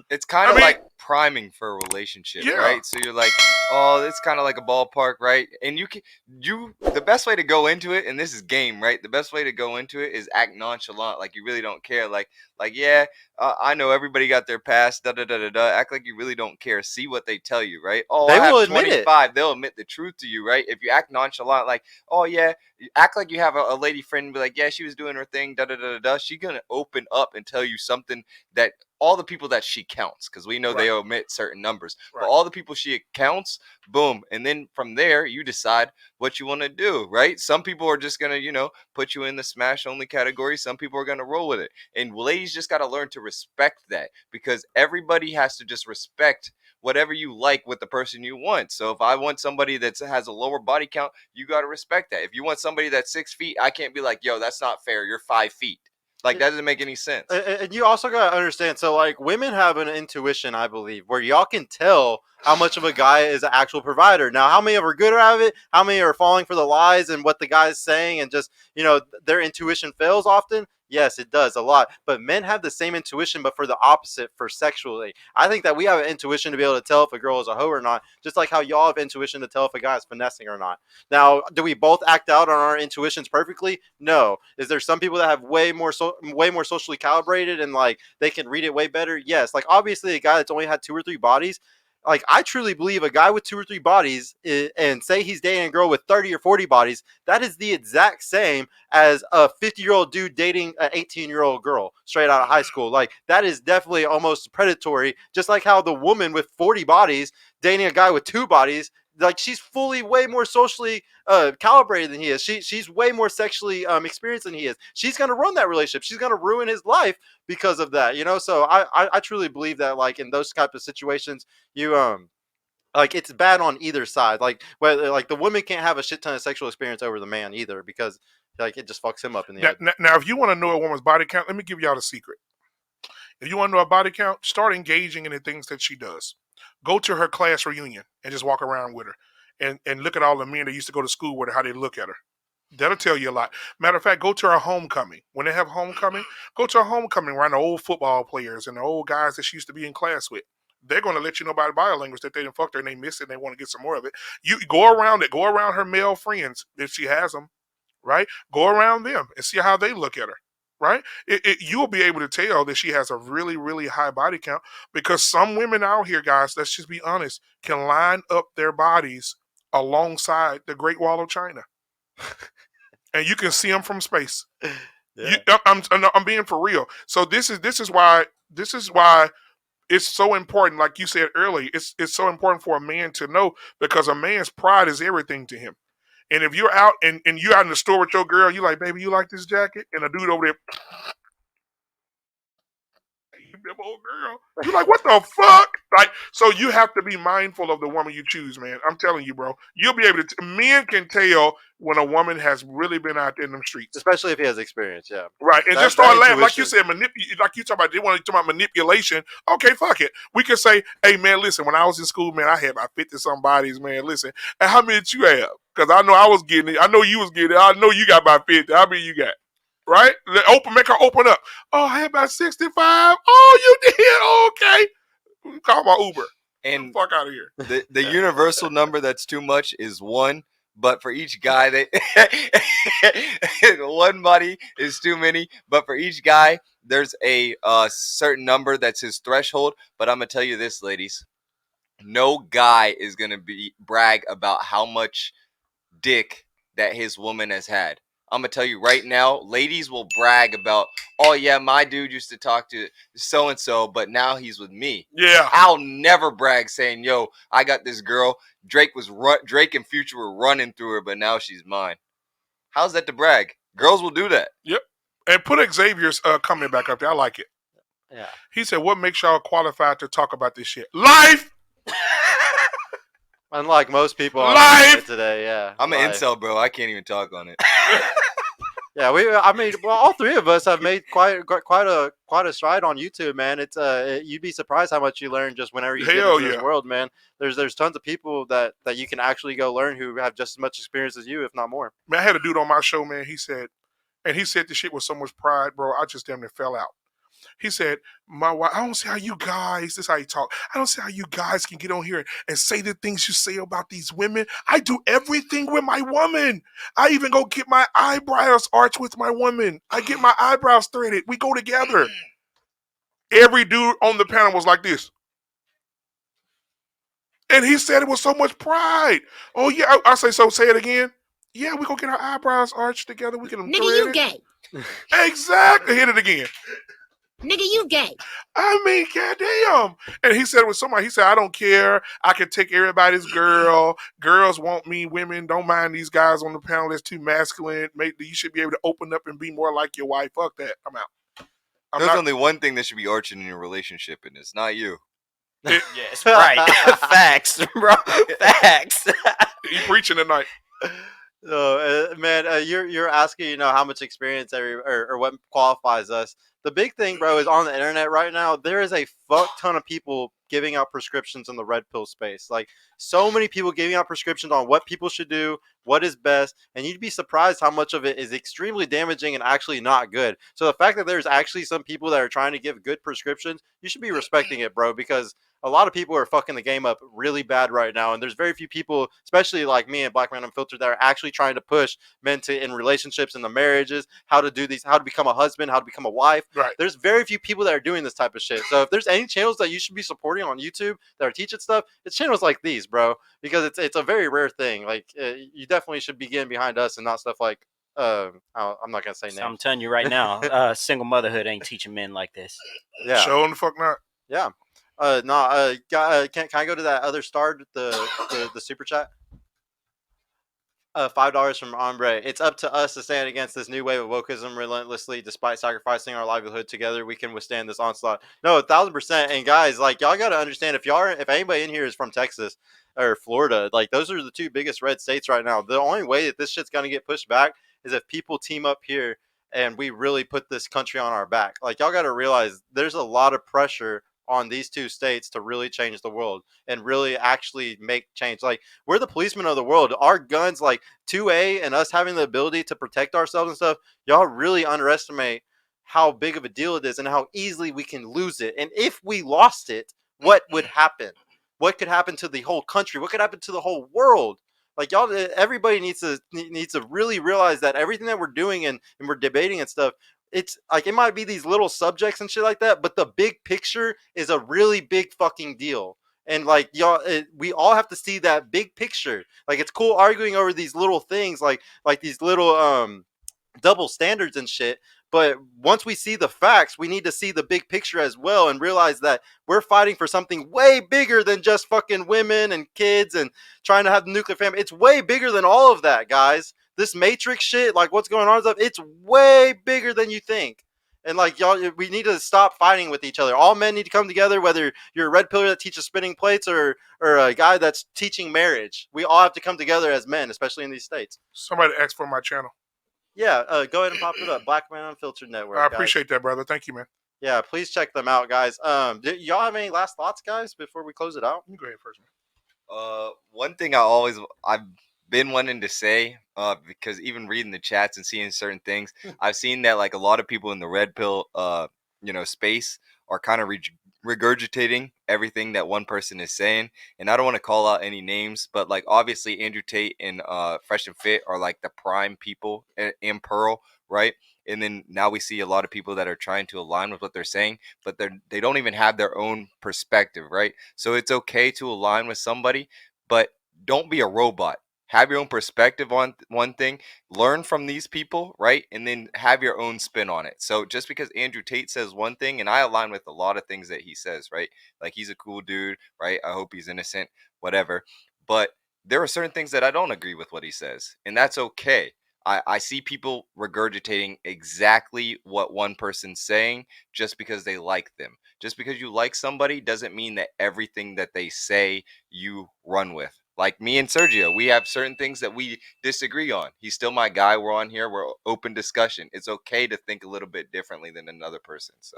It's kind of like priming for a relationship, right? So you're like, oh, it's kind of like a ballpark, right? And the best way to go into it, and this is game, right? The best way to go into it is act nonchalant, like you really don't care, yeah, I know everybody got their past, da da da da da. Act like you really don't care. See what they tell you, right? Oh, They I will have admit it. 25. They'll admit the truth to you, right? If you act nonchalant, like, oh yeah, act like you have a lady friend and be like, yeah, she was doing her thing, da da da da da. She's gonna open up and tell you something that all the people that she counts, because we know they omit certain numbers, but all the people she counts, boom, and then from there you decide what you want to do, right? Some people are just gonna, put you in the smash only category. Some people are gonna roll with it, and ladies just got to learn to respect that, because everybody has to just respect whatever you like with the person you want. So if I want somebody that has a lower body count, you got to respect that. If you want somebody that's 6 feet, I can't be like, yo, that's not fair, you're 5 feet. Like, that doesn't make any sense. And you also got to understand, so like women have an intuition, I believe, where y'all can tell how much of a guy is an actual provider. Now, how many of are good at it? How many are falling for the lies and what the guy's saying and just, their intuition fails often? Yes, it does a lot. But men have the same intuition, but for the opposite, for sexually. I think that we have an intuition to be able to tell if a girl is a hoe or not, just like how y'all have intuition to tell if a guy is finessing or not. Now, do we both act out on our intuitions perfectly? No. Is there some people that have way more socially calibrated and like they can read it way better? Yes. Like obviously a guy that's only had 2 or 3 bodies, like I truly believe a guy with 2 or 3 bodies and say he's dating a girl with 30 or 40 bodies, that is the exact same as a 50-year-old dude dating an 18-year-old girl straight out of high school. Like that is definitely almost predatory, just like how the woman with 40 bodies dating a guy with 2 bodies, like she's fully way more socially calibrated than he is. She's way more sexually experienced than he is. She's gonna run that relationship. She's gonna ruin his life because of that. So I truly believe that like in those type of situations, you like it's bad on either side. Like whether like the woman can't have a shit ton of sexual experience over the man either, because like it just fucks him up in the end. Now, if you want to know a woman's body count, let me give y'all the secret. If you want to know her body count, start engaging in the things that she does. Go to her class reunion and just walk around with her, and look at all the men that used to go to school with her, how they look at her. That'll tell you a lot. Matter of fact, go to her homecoming. When they have homecoming, go to her homecoming around the old football players and the old guys that she used to be in class with. They're going to let you know by body language that they didn't fuck her and they miss it and they want to get some more of it. You go around it. Go around her male friends if she has them, right? Go around them and see how they look at her, right? You'll be able to tell that she has a really, really high body count, because some women out here, guys, let's just be honest, can line up their bodies alongside the Great Wall of China. And you can see them from space. Yeah. I'm being for real. So this is why it's so important. Like you said earlier, it's so important for a man to know, because a man's pride is everything to him. And if you're out and you're out in the store with your girl, you like, baby, you like this jacket? And a dude over there, old girl, you're like, what the fuck? Like, so you have to be mindful of the woman you choose, man. I'm telling you, bro. You'll be able to. Men can tell when a woman has really been out there in them streets, especially if he has experience. Yeah, right. And just start laughing, like you said, like you talk about. They want to talk about manipulation. Okay, fuck it. We can say, hey, man, listen. When I was in school, man, I had about 50 some bodies, man. Listen, and how many did you have? Because I know I was getting it. I know you was getting it. I know you got about 50. How many you got? Right? Make her open up. Oh, I had about 65. Oh, you did? Okay. Call my Uber. And fuck out of here. The universal number that's too much is 1. But for each guy, one body is too many. But for each guy, there's a certain number that's his threshold. But I'm gonna tell you this, ladies: no guy is gonna brag about how much dick that his woman has had. I'm gonna tell you right now, ladies will brag about, oh yeah, my dude used to talk to so and so, but now he's with me. Yeah, I'll never brag saying, yo, I got this girl. Drake and Future were running through her, but now she's mine. How's that to brag? Girls will do that. Yep. And put Xavier's comment back up there. I like it. Yeah. He said, "What makes y'all qualified to talk about this shit? Life." Unlike most people on life today, yeah. I'm an incel, bro. I can't even talk on it. Yeah, all 3 of us have made quite a stride on YouTube, man. It's you'd be surprised how much you learn just whenever you get into this world, man. There's tons of people that you can actually go learn who have just as much experience as you, if not more. Man, I had a dude on my show, man. He said this shit with so much pride, bro. I just damn near fell out. He said, "My wife, I don't see how you guys. This is how he talk. I don't see how you guys can get on here and say the things you say about these women. I do everything with my woman. I even go get my eyebrows arched with my woman. I get my eyebrows threaded. We go together." Every dude on the panel was like this. And he said it with so much pride. Oh, yeah. I say, so say it again. Yeah, we gonna get our eyebrows arched together. We get them Nigga, you threaded. gay. Exactly. Hit it again. Nigga, you gay. I mean, goddamn. And he said it with somebody. He said, I don't care. I can take everybody's girl. Girls want me. Women don't mind these guys on the panel. It's too masculine. You should be able to open up and be more like your wife. Fuck that. I'm out. There's only one thing that should be arching in your relationship, and it's not you. Yes, right. Facts, bro. Facts. You preaching tonight. Man, you're asking, how much experience or what qualifies us. The big thing, bro, is on the internet right now. There is a fuck ton of people giving out prescriptions in the red pill space. Like, so many people giving out prescriptions on what people should do, what is best, and you'd be surprised how much of it is extremely damaging and actually not good. So the fact that there's actually some people that are trying to give good prescriptions, you should be respecting it, bro, because a lot of people are fucking the game up really bad right now, and there's very few people, especially like me and Black Man Unfiltered, that are actually trying to push men to in relationships and the marriages, how to do these, how to become a husband, how to become a wife. Right. There's very few people that are doing this type of shit. So if there's any channels that you should be supporting on YouTube that are teaching stuff, it's channels like these, bro, because it's a very rare thing. Like, you definitely should be getting behind us and not stuff like I'm not gonna say names. I'm telling you right now, single motherhood ain't teaching men like this. Yeah. Show the fuck not. Yeah. Can I go to that other star, the super chat? $5 from Ombre. It's up to us to stand against this new wave of wokeism relentlessly. Despite sacrificing our livelihood, together we can withstand this onslaught. No, 1,000%. And guys, like, y'all got to understand, if anybody in here is from Texas or Florida, like, those are the two biggest red states right now. The only way that this shit's gonna get pushed back is if people team up here and we really put this country on our back. Like, y'all got to realize there's a lot of pressure on these two states to really change the world and really actually make change. Like, we're the policemen of the world. Our guns, like 2A, and us having the ability to protect ourselves and stuff, y'all really underestimate how big of a deal it is and how easily we can lose it. And if we lost it, what would happen? What could happen to the whole country? What could happen to the whole world? Like, y'all, everybody needs to really realize that everything that we're doing and we're debating and stuff, it's like, it might be these little subjects and shit like that, but the big picture is a really big fucking deal. And like, y'all, we all have to see that big picture. Like, it's cool arguing over these little things, like these little double standards and shit. But once we see the facts, we need to see the big picture as well and realize that we're fighting for something way bigger than just fucking women and kids and trying to have the nuclear family. It's way bigger than all of that, guys. This Matrix shit, like what's going on and stuff, it's way bigger than you think. And like, y'all, we need to stop fighting with each other. All men need to come together, whether you're a red pillar that teaches spinning plates or a guy that's teaching marriage. We all have to come together as men, especially in these states. Somebody asked for my channel. Yeah, go ahead and pop it up. Black Man Unfiltered Network. I appreciate that, brother. Thank you, man. Yeah, please check them out, guys. Do y'all have any last thoughts, guys, before we close it out? You go ahead first, man. One thing I've been wanting to say, because even reading the chats and seeing certain things, I've seen that like a lot of people in the red pill, space are kind of regurgitating everything that one person is saying. And I don't want to call out any names, but like obviously Andrew Tate and Fresh and Fit are like the prime people in Pearl, right? And then now we see a lot of people that are trying to align with what they're saying, but they don't even have their own perspective, right? So it's okay to align with somebody, but don't be a robot. Have your own perspective on one thing, learn from these people, right? And then have your own spin on it. So just because Andrew Tate says one thing, and I align with a lot of things that he says, right? Like, he's a cool dude, right? I hope he's innocent, whatever. But there are certain things that I don't agree with what he says, and that's okay. I see people regurgitating exactly what one person's saying just because they like them. Just because you like somebody doesn't mean that everything that they say you run with. Like me and Sergio, we have certain things that we disagree on. He's still my guy. We're on here. We're open discussion. It's okay to think a little bit differently than another person. So